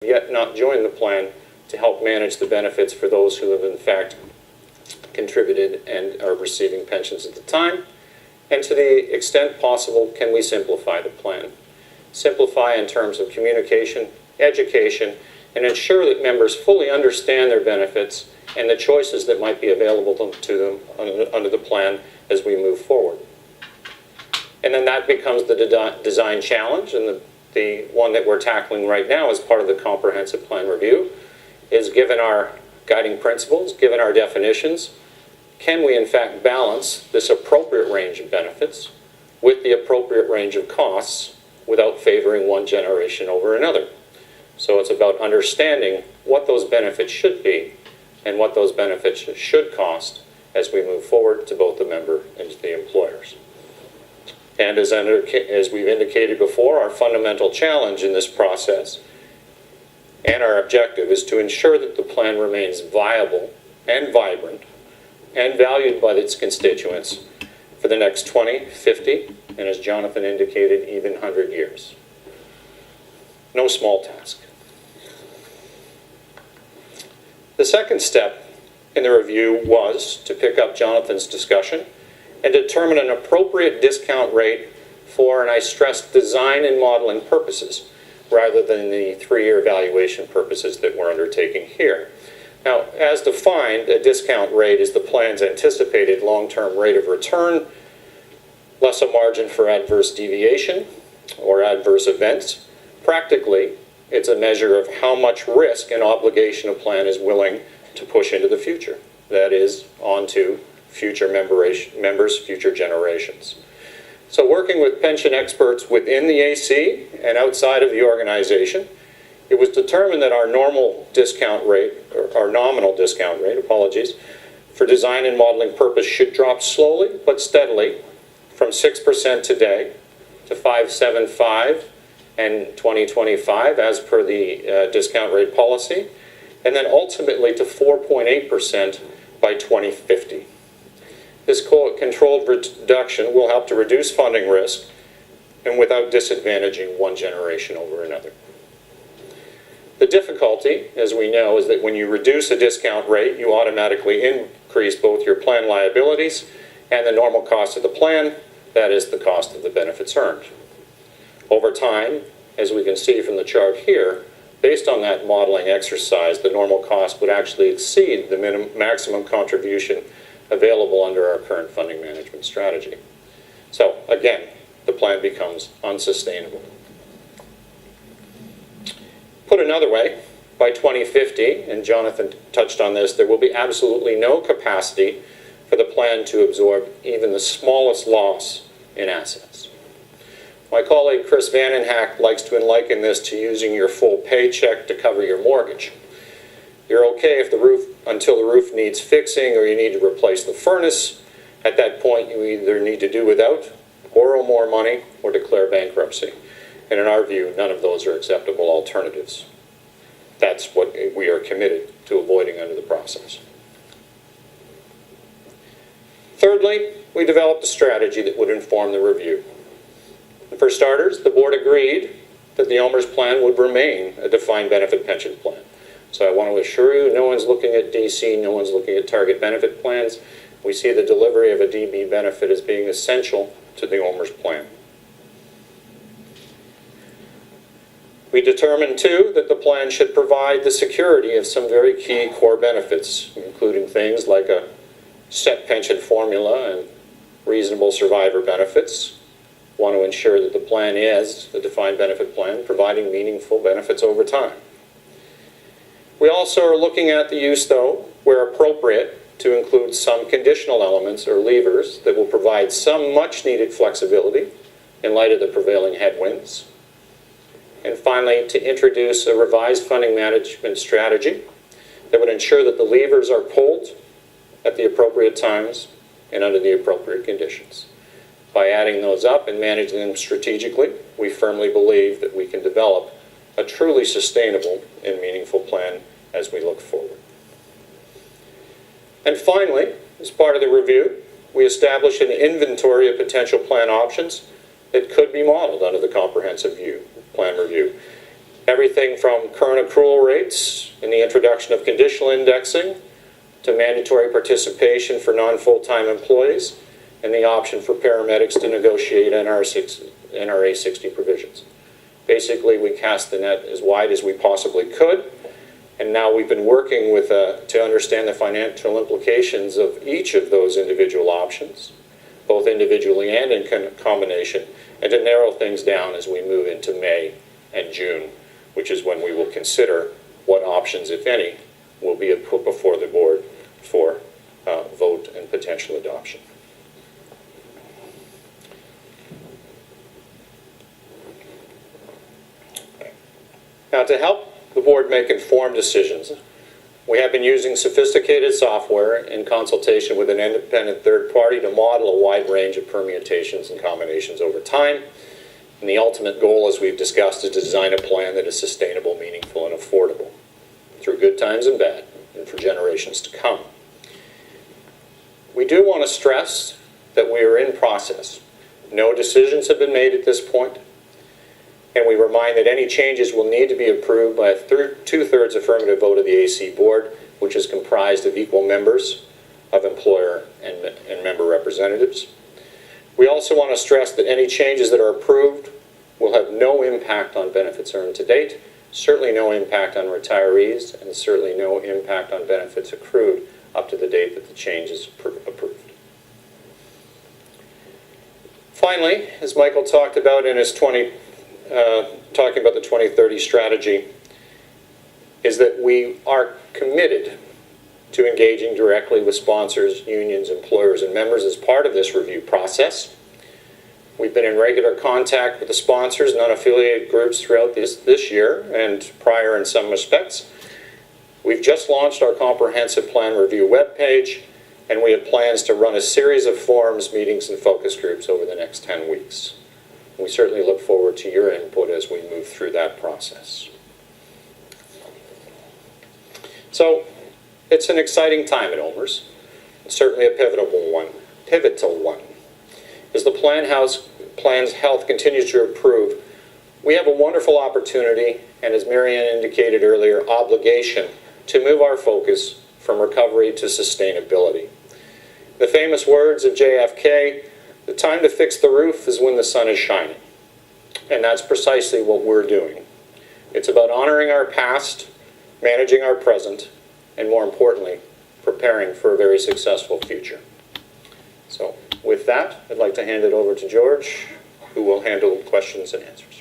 yet not joined the plan to help manage the benefits for those who have in fact contributed and are receiving pensions at the time? And to the extent possible, can we simplify the plan? Simplify in terms of communication, education, and ensure that members fully understand their benefits and the choices that might be available to them under the plan as we move forward. And then that becomes the design challenge, and the one that we're tackling right now as part of the comprehensive plan review is, given our guiding principles, given our definitions, can we in fact balance this appropriate range of benefits with the appropriate range of costs without favoring one generation over another? So it's about understanding what those benefits should be and what those benefits should cost as we move forward to both the member and to the employers. And as we've indicated before, our fundamental challenge in this process and our objective is to ensure that the plan remains viable and vibrant and valued by its constituents for the next 20, 50, and as Jonathan indicated, even 100 years. No small task. The second step in the review was to pick up Jonathan's discussion and determine an appropriate discount rate for, and I stress, design and modeling purposes, rather than the 3-year evaluation purposes that we're undertaking here. Now, as defined, a discount rate is the plan's anticipated long-term rate of return, less a margin for adverse deviation or adverse events. Practically, it's a measure of how much risk and obligation a plan is willing to push into the future. That is, onto future members, future generations. So working with pension experts within the AC and outside of the organization, it was determined that our normal discount rate, or our nominal discount rate, for design and modeling purpose should drop slowly but steadily from 6% today to 5.75 in 2025 as per the discount rate policy, and then ultimately to 4.8% by 2050. This controlled reduction will help to reduce funding risk and without disadvantaging one generation over another. The difficulty, as we know, is that when you reduce a discount rate, you automatically increase both your plan liabilities and the normal cost of the plan, that is the cost of the benefits earned. Over time, as we can see from the chart here, based on that modeling exercise, the normal cost would actually exceed the maximum contribution available under our current funding management strategy. So again, the plan becomes unsustainable. Put another way, by 2050, and Jonathan touched on this, there will be absolutely no capacity for the plan to absorb even the smallest loss in assets. My colleague Chris Vandenhack likes to liken this to using your full paycheck to cover your mortgage. You're okay if until the roof needs fixing or you need to replace the furnace. At that point, you either need to do without, borrow more money, or declare bankruptcy. And in our view, none of those are acceptable alternatives. That's what we are committed to avoiding under the process. Thirdly, we developed a strategy that would inform the review. For starters, the board agreed that the OMERS plan would remain a defined benefit pension plan. So I want to assure you, no one's looking at DC, no one's looking at target benefit plans. We see the delivery of a DB benefit as being essential to the OMERS plan. We determined, too, that the plan should provide the security of some very key core benefits, including things like a set pension formula and reasonable survivor benefits. Want to ensure that the plan is a defined benefit plan, providing meaningful benefits over time. We also are looking at the use, though, where appropriate, to include some conditional elements or levers that will provide some much-needed flexibility in light of the prevailing headwinds. And finally, to introduce a revised funding management strategy that would ensure that the levers are pulled at the appropriate times and under the appropriate conditions. By adding those up and managing them strategically, we firmly believe that we can develop a truly sustainable and meaningful plan as we look forward. And finally, as part of the review, we established an inventory of potential plan options that could be modeled under the comprehensive plan review. Everything from current accrual rates and the introduction of conditional indexing to mandatory participation for non-full-time employees and the option for paramedics to negotiate NRA 60 provisions. Basically, we cast the net as wide as we possibly could, and now we've been working with to understand the financial implications of each of those individual options, both individually and in combination, and to narrow things down as we move into May and June, which is when we will consider what options, if any, will be put before the board for vote and potential adoption. Now, to help the board make informed decisions, we have been using sophisticated software in consultation with an independent third party to model a wide range of permutations and combinations over time. And the ultimate goal, as we've discussed, is to design a plan that is sustainable, meaningful, and affordable through good times and bad, and for generations to come. We do want to stress that we are in process. No decisions have been made at this point. And we remind that any changes will need to be approved by a two-thirds affirmative vote of the AC board, which is comprised of equal members of employer and member representatives. We also want to stress that any changes that are approved will have no impact on benefits earned to date, certainly no impact on retirees, and certainly no impact on benefits accrued up to the date that the change is approved. Finally, as Michael talked about in his talking about the 2030 strategy, is that we are committed to engaging directly with sponsors, unions, employers, and members as part of this review process. We've been in regular contact with the sponsors and unaffiliated groups throughout this year and prior in some respects. We've just launched our comprehensive plan review webpage, and we have plans to run a series of forums, meetings, and focus groups over the next 10 weeks. We certainly look forward to your input as we move through that process. So, it's an exciting time at OMERS. It's certainly a pivotal one. As the plan's health continues to improve, we have a wonderful opportunity, and as Marianne indicated earlier, obligation to move our focus from recovery to sustainability. The famous words of JFK, "The time to fix the roof is when the sun is shining." And that's precisely what we're doing. It's about honoring our past, managing our present, and more importantly, preparing for a very successful future. So with that, I'd like to hand it over to George, who will handle questions and answers.